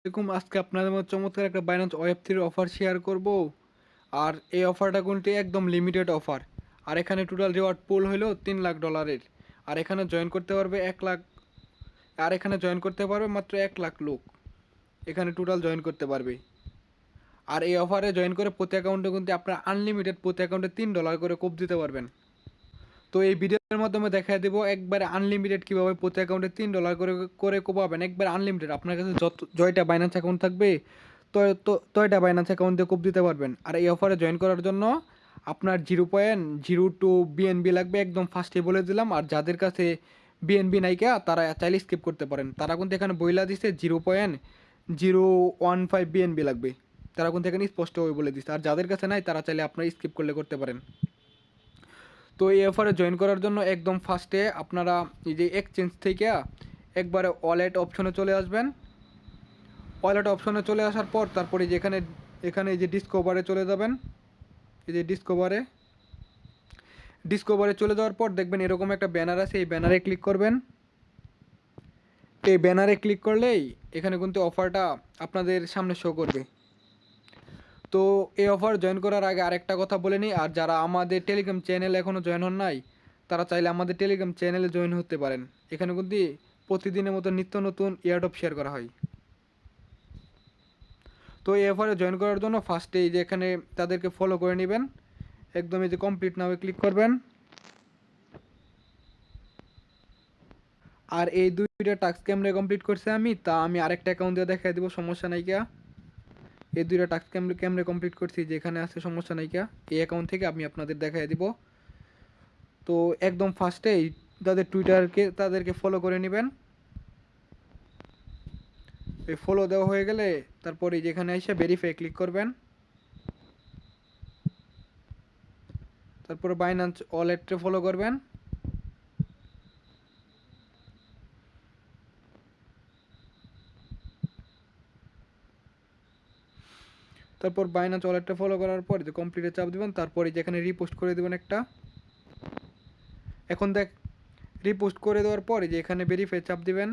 এরকম আজকে আপনাদের মধ্যে চমৎকার একটা বাইন্যান্স ওয়েব থ্রির অফার শেয়ার করব। আর এই অফারটা কিন্তু একদম লিমিটেড অফার। আর এখানে টোটাল রিওয়ার্ড পুল হলো $3 লাখ। আর এখানে জয়েন করতে পারবে 1 লাখ। আর এখানে জয়েন করতে পারবে মাত্র 1 লাখ লোক। এখানে টোটাল জয়েন করতে পারবে। আর এই অফারে জয়েন করে প্রতি অ্যাকাউন্টে কিন্তু আপনার আনলিমিটেড প্রতি অ্যাকাউন্টে $3 করে কোপ দিতে পারবেন। তো এই ভিডিওর মাধ্যমে দেখায় দেবো একবারে আনলিমিটেড কীভাবে প্রতি অ্যাকাউন্টে $3 করে করে কোপাবেন। একবার আনলিমিটেড, আপনার কাছে জয়টা বাইন্যান্স অ্যাকাউন্ট থাকবে তয়টা বাইন্যান্স অ্যাকাউন্ট দিয়ে কোপ দিতে পারবেন। আর এই অফারে জয়েন করার জন্য আপনার 0.02 বিএনবি লাগবে, একদম ফার্স্টে বলে দিলাম। আর যাদের কাছে বিএনবি নাইকা তারা চাইলে স্কিপ করতে পারেন। তারা কিন্তু এখানে বইলা দিছে 0.015 বিএনবি লাগবে। তারা কিন্তু এখানে স্পষ্টভাবে বলে দিচ্ছে। আর যাদের কাছে নাই তারা চাইলে আপনারা স্কিপ করতে পারেন। তো এই অফারে জয়েন করার জন্য একদম ফার্স্টে আপনারা এই যে এক্সচেঞ্জ থেকে একবারে ওয়ালেট অপশনে চলে আসবেন। ওয়ালেট অপশনে চলে আসার পর তারপরে যেখানে এখানে এই যে ডিসকভারে চলে যাবেন। এই যে ডিসকভারে চলে যাওয়ার পর দেখবেন এরকম একটা ব্যানার আছে, এই ব্যানারে ক্লিক করবেন। এই ব্যানারে ক্লিক করলেই এখানে কিন্তু অফারটা আপনাদের সামনে শো করবে। তো এই অফার জয়েন করার আগে আরেকটা কথা বলে নিই, আর যারা আমাদের টেলিগ্রাম চ্যানেল এখনও জয়েন হন নাই তারা চাইলে আমাদের টেলিগ্রাম চ্যানেলে জয়েন হতে পারেন। এখানে কিন্তু প্রতিদিনের মতো নিত্য নতুন এয়ারড্রপ শেয়ার করা হয়। তো এই অফারে জয়েন করার জন্য ফার্স্টে এই যে এখানে তাদেরকে ফলো করে নেবেন। একদম এই যে কমপ্লিট নাও ক্লিক করবেন। আর এই দুইটা টাস্ক কেমনে কমপ্লিট করছে আমি আরেকটা অ্যাকাউন্ট দিয়ে দেখাই দেবো, সমস্যা নাই কিয়া। এই দুইটা টাস্ক কেমনে কমপ্লিট করছি যেখানে আছে, সমস্যা নাই কিয়া। এই অ্যাকাউন্ট থেকে আমি আপনাদের দেখাই দিব। তো একদম ফার্স্টেই তাদের তাদেরকে ফলো করে নেবেন। এই ফলো দেওয়া হয়ে গেলে তারপরে যেখানে এসে ভেরিফাই ক্লিক করবেন। তারপরে বাইন্যান্স ওয়ালেটে ফলো করবেন। তারপর বাইন্যান্স ওয়ালেটে ফলো করার পর যে কমপ্লিটে চাপ দিবেন, তারপরে যেখানে রিপোস্ট করে দেবেন একটা। এখন দেখ রিপোস্ট করে দেওয়ার পরে যে এখানে ভেরিফাই চাপ দিবেন।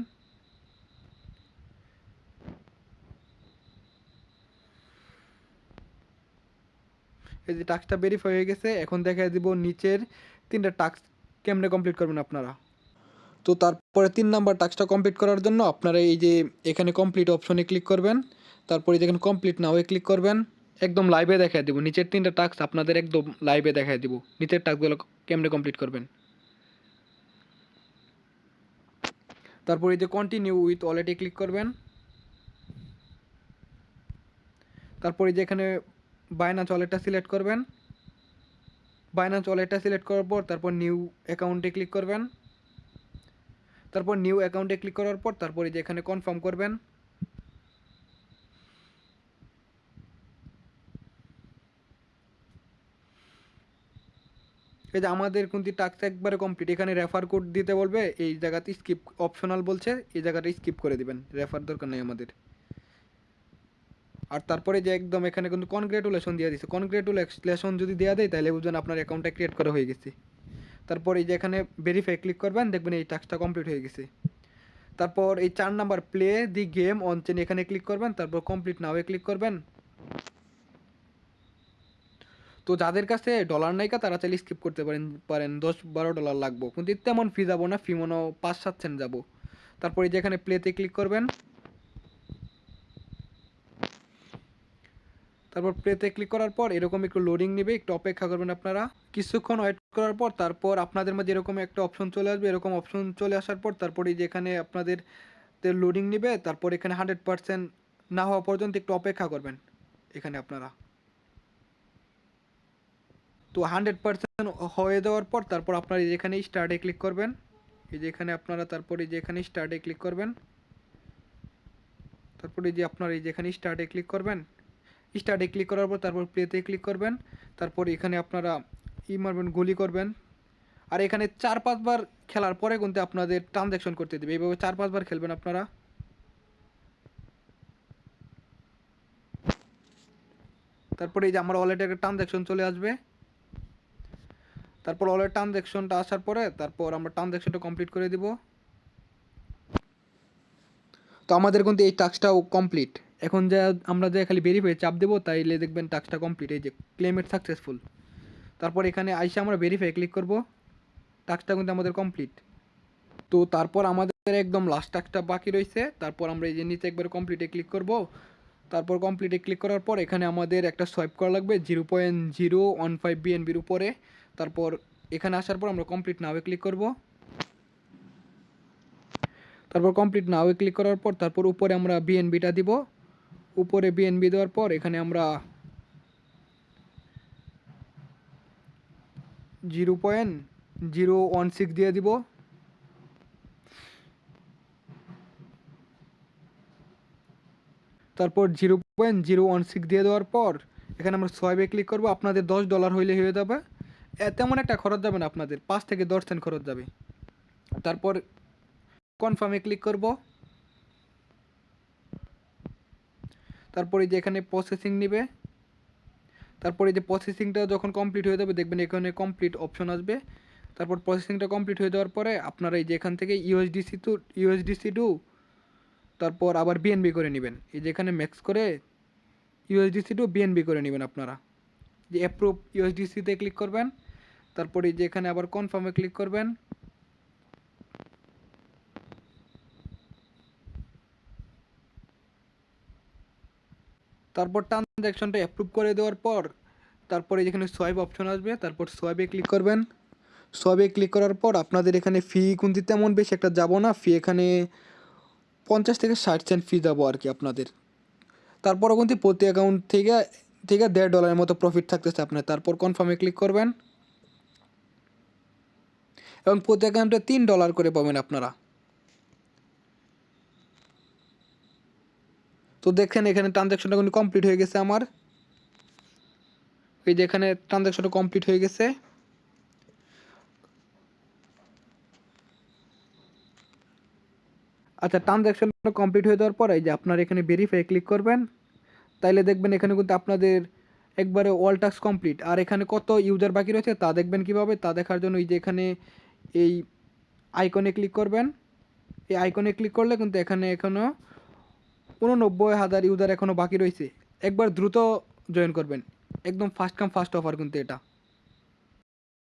এই যে টাস্কটা ভেরিফাই হয়ে গেছে, এখন দেখাই দিব নিচের 3টা টাস্ক কেমনে কমপ্লিট করবেন আপনারা। তো তারপরে 3 নাম্বার টাস্কটা কমপ্লিট করার জন্য আপনারা এই যে এখানে কমপ্লিট অপশনে ক্লিক করবেন। তারপরে যেখানে কমপ্লিট নাও ক্লিক করবেন। একদম লাইভে দেখাই দিব নিচের 3টা টাস্ক আপনাদের, একদম লাইভে দেখাই দিব নিচের টাস্কগুলো কেমনে কমপ্লিট করবেন। তারপরে এই যে কন্টিনিউ উইথ ওয়ালেটে ক্লিক করবেন। তারপরে যেখানে বাইন্যান্স ওয়ালেটটা সিলেক্ট করবেন। বাইন্যান্স ওয়ালেটটা সিলেক্ট করার পর তারপর নিউ অ্যাকাউন্টে ক্লিক করবেন। তারপর নিউ অ্যাকাউন্টে ক্লিক করার পর তারপরে যেখানে কনফার্ম করবেন। এই যে আমাদের কিন্তু টাস্ক একবারে কমপ্লিট। এখানে রেফার কোড দিতে বলবে, এই জায়গাতে স্কিপ অপশনাল বলছে, এই জায়গাটা স্কিপ করে দিবেন, রেফার দরকার নেই আমাদের। আর তারপরে যে একদম এখানে কিন্তু কনগ্রেটুলেশন দিয়ে দিচ্ছে, কনগ্রেটুলেশন যদি দেওয়া দেয় তাহলে বুঝবেন আপনার অ্যাকাউন্টটা ক্রিয়েট করা হয়ে গেছে। তারপর এই যে এখানে ভেরিফাই ক্লিক করবেন, দেখবেন এই টাস্কটা কমপ্লিট হয়ে গেছে। তারপর এই 4 number play the game on chain এখানে ক্লিক করবেন। তারপর কমপ্লিট নাও ক্লিক করবেন। তো যাদের কাছে ডলার নাইকা তারা চাইলে স্কিপ করতে পারেন $10-12 লাগবো, কিন্তু তেমন ফি যাবো না, ফি মনে হয় 5-7 সেন্ট যাবো। তারপরে যেখানে প্লেতে ক্লিক করবেন। তারপর প্লেতে ক্লিক করার পর এরকম একটু লোডিং নেবে, একটু অপেক্ষা করবেন আপনারা। কিছুক্ষণ ওয়েট করার পর তারপর আপনাদের মাঝে এরকম একটা অপশন চলে আসবে। এরকম অপশন চলে আসার পর তারপরে যেখানে আপনাদের লোডিং নেবে, তারপর এখানে 100% না হওয়া পর্যন্ত একটু অপেক্ষা করবেন এখানে আপনারা। তো 100% হয়ে যাওয়ার পর তারপর আপনারা যেখানে স্টার্টে ক্লিক করবেন। এই যে এখানে আপনারা তারপরে যেখানে স্টার্টে ক্লিক করবেন। তারপরে যে আপনারা এই যেখানে স্টার্টে ক্লিক করবেন। স্টার্টে ক্লিক করার পর তারপর প্লেতে ক্লিক করবেন। তারপর এখানে আপনারা মারবেন, গুলি করবেন। আর এখানে 4-5 বার খেলার পরে কিন্তু আপনাদের ট্রানজ্যাকশন করতে দেবে, এইভাবে 4-5 বার খেলবেন আপনারা। তারপরে এই যে আমার ওয়ালেটে একটা ট্রানজ্যাকশন চলে আসবে। তারপর ওয়ালেট ট্রানজ্যাকশনটা আসার পরে তারপর আমরা ট্রানজ্যাকশনটা কমপ্লিট করে দিব। তো আমাদের কিন্তু এই টাস্কটাও কমপ্লিট। এখন যা আমরা যে খালি ভেরিফাই চাপ দেবো তাইলে দেখবেন টাস্কটা কমপ্লিট, এই যে ক্লেমেড সাকসেসফুল। তারপর এখানে আইসা আমরা ভেরিফাই ক্লিক করব, টাস্কটা কিন্তু আমাদের কমপ্লিট। তো তারপর আমাদের একদম লাস্ট টাস্কটা বাকি রয়েছে, তারপর আমরা এই যে নিচে একবার কমপ্লিটে ক্লিক করব। তারপর কমপ্লিটে ক্লিক করার পর এখানে আমাদের একটা সোয়াইপ করা লাগবে 0.015 বিএনবির উপরে। তারপর এখানে আসার পর আমরা কমপ্লিট নাওয়ে ক্লিক করব। তারপর কমপ্লিট নাওয়ে ক্লিক করার পর তারপর উপরে আমরা বিএনবিটা দিব। উপরে বিএনবি দেওয়ার পর এখানে আমরা 0.016 দিয়ে দিব। তারপর 0.016 দিয়ে দেওয়ার পর এখানে আমরা সোয়াইপে ক্লিক করব। আপনাদের $10 হইলে হয়ে যাবে, তেমন একটা খরচ যাবে না, আপনাদের 5 থেকে 10 সেন্ট খরচ যাবে। তারপর কনফার্মে ক্লিক করব। তারপরে যে এখানে প্রসেসিং নেবে, তারপরে যে প্রসেসিংটা যখন কমপ্লিট হয়ে যাবে দেখবেন এখানে কমপ্লিট অপশন আসবে। তারপর প্রসেসিংটা কমপ্লিট হয়ে যাওয়ার পরে আপনারা এই যে এখান থেকে ইউএসডিসি টু তারপর আবার বিএনবি করে নেবেন। এই যে এখানে ম্যাক্স করে ইউএসডিসি টু বিএনবি করে নেবেন আপনারা। যে অ্যাপ্রুভ ইউএসডিসিতে ক্লিক করবেন, তারপরে এই যে এখানে আবার কনফার্মে ক্লিক করবেন। তারপর ট্রানজ্যাকশনটা অ্যাপ্রুভ করে দেওয়ার পর তারপরে যেখানে সোয়াইপ অপশন আসবে, তারপর সোয়াইপে ক্লিক করবেন। সোয়াইপে ক্লিক করার পর আপনাদের এখানে ফি কিন্তু তেমন বেশি একটা যাব না, ফি এখানে 50 থেকে 60 সেন্ট ফি যাবো আর কি আপনাদের। তারপরও কিন্তু প্রতি অ্যাকাউন্ট থেকে থেকে $1.5 মতো প্রফিট থাকতেছে আপনার। তারপর কনফার্মে ক্লিক করবেন এবং প্রতি অ্যাকাউন্টে $3 করে পাবেন আপনারা। তো দেখেন এখানে ট্রানজ্যাকশনটা কিন্তু কমপ্লিট হয়ে গেছে আমার। এই যে এখানে ট্রানজ্যাকশনটা কমপ্লিট হয়ে গেছে। আচ্ছা, ট্রানজ্যাকশনটা কমপ্লিট হয়ে যাওয়ার পর এই যে আপনার এখানে ভেরিফাই ক্লিক করবেন, তাইলে দেখবেন এখানে কিন্তু আপনাদের একবারে অল টাস্ক কমপ্লিট। আর এখানে কত ইউজার বাকি রয়েছে তা দেখবেন কিভাবে, তা দেখার জন্য এই যে এখানে এই আইকনে ক্লিক করবেন। এই আইকনে ক্লিক করলে কিন্তু এখানে এখনও 89,000 ইউজার এখনও বাকি রয়েছে। একবার দ্রুত জয়েন করবেন, একদম ফার্স্ট কাম ফার্স্ট অফার কিন্তু এটা।